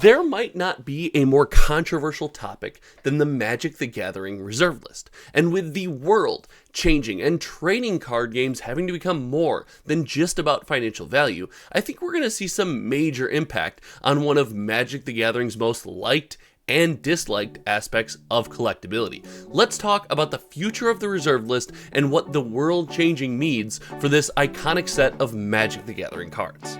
There might not be a more controversial topic than the Magic the Gathering reserve list. And with the world changing and trading card games having to become more than just about financial value, I think we're going to see some major impact on one of Magic the Gathering's most liked and disliked aspects of collectability. Let's talk about the future of the reserve list and what the world changing means for this iconic set of Magic the Gathering cards.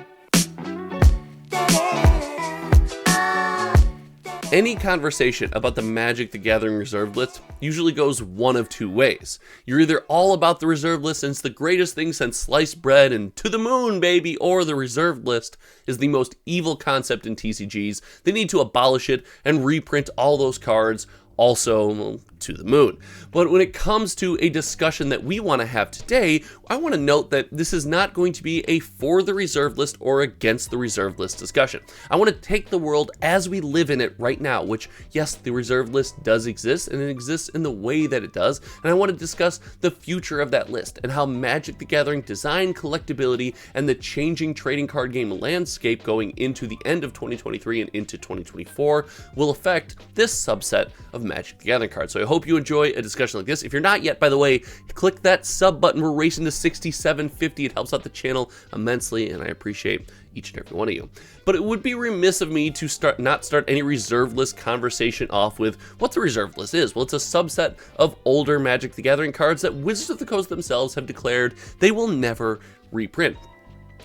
Any conversation about the Magic the Gathering reserve list usually goes one of two ways. You're either all about the reserve list and it's the greatest thing since sliced bread and to the moon, baby, or the reserve list is the most evil concept in TCGs. They need to abolish it and reprint all those cards, also to the moon. But when it comes to a discussion that we want to have today, I want to note that this is not going to be a for the reserve list or against the reserve list discussion. I want to take the world as we live in it right now, which, yes, the reserve list does exist, and it exists in the way that it does, and I want to discuss the future of that list and how Magic the Gathering design, collectability, and the changing trading card game landscape going into the end of 2023 and into 2024 will affect this subset of Magic the Gathering cards. So I hope you enjoy a discussion like this. If you're not yet, by the way, click that sub button. We're racing to 6750. It helps out the channel immensely, and I appreciate each and every one of you. But it would be remiss of me to not start any reserve list conversation off with what the reserve list is. Well, it's a subset of older Magic the Gathering cards that Wizards of the Coast themselves have declared they will never reprint.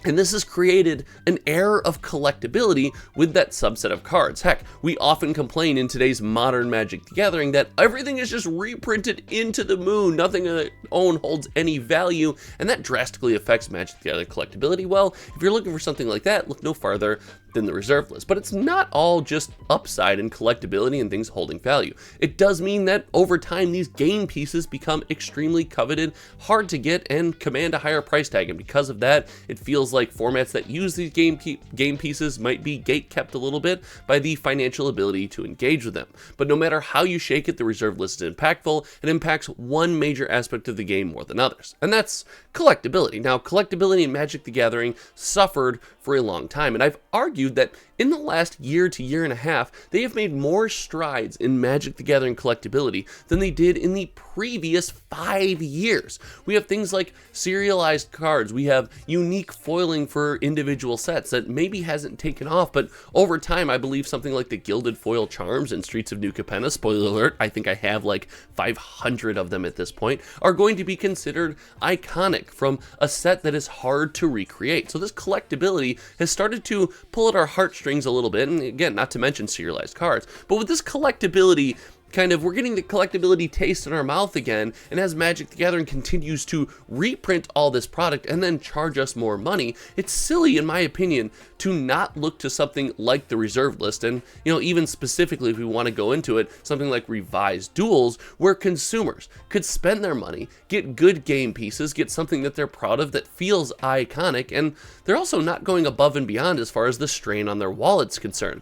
And this has created an air of collectability with that subset of cards. Heck, we often complain in today's modern Magic the Gathering that everything is just reprinted into the moon. Nothing on its own holds any value, and that drastically affects Magic the Gathering collectability. Well, if you're looking for something like that, look no farther than the reserve list. But it's not all just upside and collectability and things holding value. It does mean that over time, these game pieces become extremely coveted, hard to get, and command a higher price tag. And because of that, it feels like formats that use these game pieces might be gate-kept a little bit by the financial ability to engage with them. But no matter how you shake it, the reserve list is impactful. It impacts one major aspect of the game more than others, and that's collectability. Now, collectability in Magic the Gathering suffered for a long time, and I've argued that in the last year to year and a half, they have made more strides in Magic the Gathering collectability than they did in the previous 5 years. We have things like serialized cards. We have unique foiling for individual sets that maybe hasn't taken off, but over time, I believe something like the Gilded Foil Charms and Streets of New Capenna, spoiler alert, I think I have like 500 of them at this point, are going to be considered iconic from a set that is hard to recreate. So this collectability has started to pull at our heartstrings a little bit, and again, not to mention serialized cards, but with this collectability, we're getting the collectability taste in our mouth again, and as Magic the Gathering continues to reprint all this product and then charge us more money, it's silly, in my opinion, to not look to something like the reserve list, and, even specifically, if we want to go into it, something like revised duels, where consumers could spend their money, get good game pieces, get something that they're proud of that feels iconic, and they're also not going above and beyond as far as the strain on their wallet's concerned.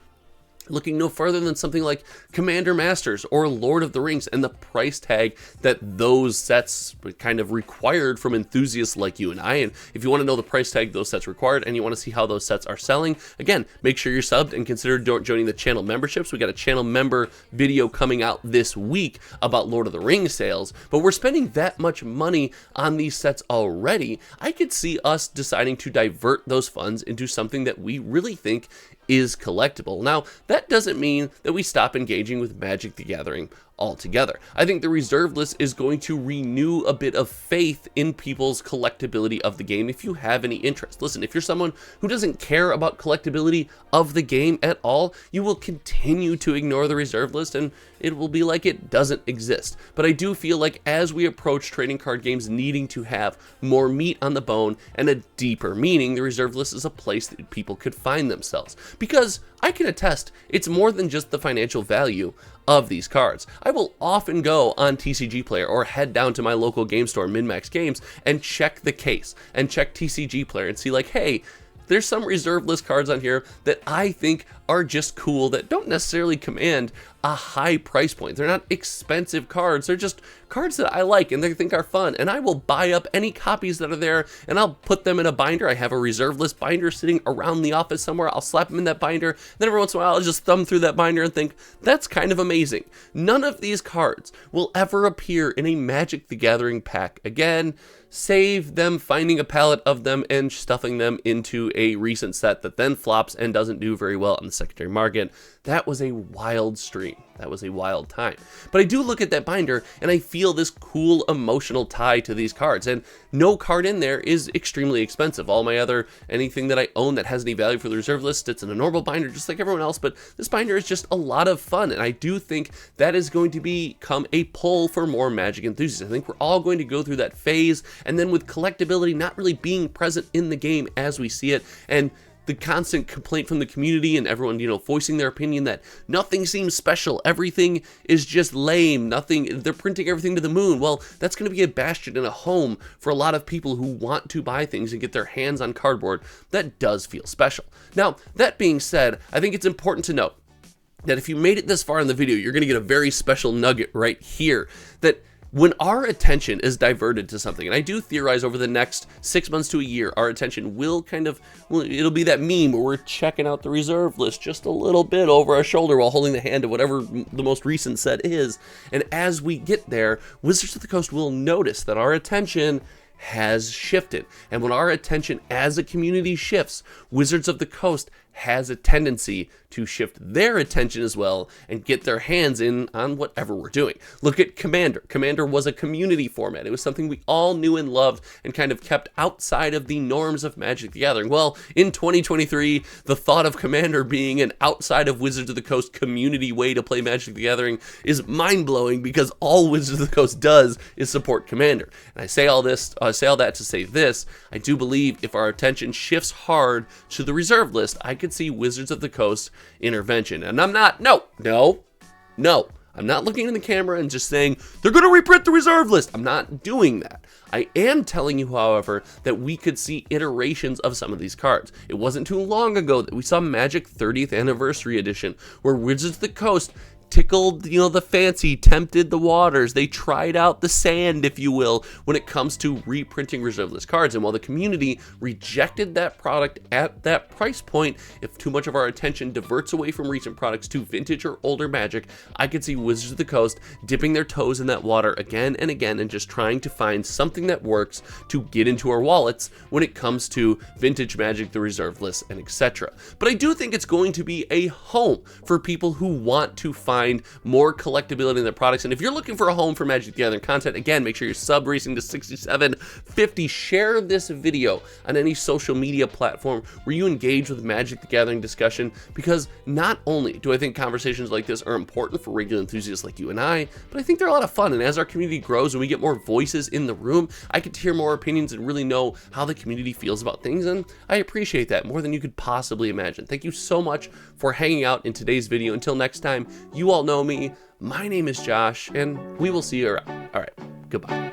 Looking no further than something like Commander Masters or Lord of the Rings and the price tag that those sets kind of required from enthusiasts like you and I. And if you want to know the price tag those sets required and you want to see how those sets are selling, again, make sure you're subbed and consider joining the channel memberships. We got a channel member video coming out this week about Lord of the Rings sales, but we're spending that much money on these sets already. I could see us deciding to divert those funds into something that we really think is collectible. Now, that doesn't mean that we stop engaging with Magic the Gathering altogether. I think the reserve list is going to renew a bit of faith in people's collectability of the game if you have any interest. Listen, if you're someone who doesn't care about collectability of the game at all, you will continue to ignore the reserve list and it will be like it doesn't exist. But I do feel like as we approach trading card games needing to have more meat on the bone and a deeper meaning, the reserve list is a place that people could find themselves. Because I can attest, it's more than just the financial value of these cards. I will often go on TCG Player or head down to my local game store, MinMax Games, and check the case and check TCG Player and see like, hey, there's some reserve list cards on here that I think are just cool that don't necessarily command a high price point. They're not expensive cards. They're just cards that I like and they think are fun. And I will buy up any copies that are there and I'll put them in a binder. I have a reserve list binder sitting around the office somewhere. I'll slap them in that binder. Then every once in a while, I'll just thumb through that binder and think, that's kind of amazing. None of these cards will ever appear in a Magic the Gathering pack again, save them finding a pallet of them and stuffing them into a recent set that then flops and doesn't do very well on the secondary market. That was a wild stream. That was a wild time. But I do look at that binder and I feel this cool emotional tie to these cards, and no card in there is extremely expensive. All my anything that I own that has any value for the reserve list, it's in a normal binder just like everyone else, but this binder is just a lot of fun, and I do think that is going to become a pull for more Magic enthusiasts. I think we're all going to go through that phase, and then with collectability not really being present in the game as we see it, and the constant complaint from the community and everyone, voicing their opinion that nothing seems special, everything is just lame, they're printing everything to the moon. Well, that's going to be a bastion and a home for a lot of people who want to buy things and get their hands on cardboard that does feel special. Now, that being said, I think it's important to note that if you made it this far in the video, you're going to get a very special nugget right here, that when our attention is diverted to something, and I do theorize over the next 6 months to a year, our attention will it'll be that meme where we're checking out the reserve list just a little bit over our shoulder while holding the hand of whatever the most recent set is. And as we get there, Wizards of the Coast will notice that our attention has shifted. And when our attention as a community shifts, Wizards of the Coast has a tendency to shift their attention as well and get their hands in on whatever we're doing. Look at Commander. Commander was a community format. It was something we all knew and loved and kind of kept outside of the norms of Magic the Gathering. Well, in 2023, the thought of Commander being an outside of Wizards of the Coast community way to play Magic the Gathering is mind-blowing, because all Wizards of the Coast does is support Commander. And I say all that to say this: I do believe if our attention shifts hard to the reserve list, I could see Wizards of the Coast intervention. And I'm not, no, I'm not looking in the camera and just saying, they're going to reprint the reserve list. I'm not doing that. I am telling you, however, that we could see iterations of some of these cards. It wasn't too long ago that we saw Magic 30th Anniversary Edition, where Wizards of the Coast tickled, the fancy, tempted the waters. They tried out the sand, if you will, when it comes to reprinting reserve list cards. And while the community rejected that product at that price point, if too much of our attention diverts away from recent products to vintage or older Magic, I could see Wizards of the Coast dipping their toes in that water again and again and just trying to find something that works to get into our wallets when it comes to vintage Magic, the reserve list, and etc. But I do think it's going to be a home for people who want to find more collectability in their products. And if you're looking for a home for Magic the Gathering content, again, make sure you're sub racing to 6750. Share this video on any social media platform where you engage with Magic the Gathering discussion, because not only do I think conversations like this are important for regular enthusiasts like you and I, but I think they're a lot of fun. And as our community grows and we get more voices in the room, I get to hear more opinions and really know how the community feels about things. And I appreciate that more than you could possibly imagine. Thank you so much for hanging out in today's video. Until next time, you all know me. My name is Josh, and we will see you around. All right, goodbye.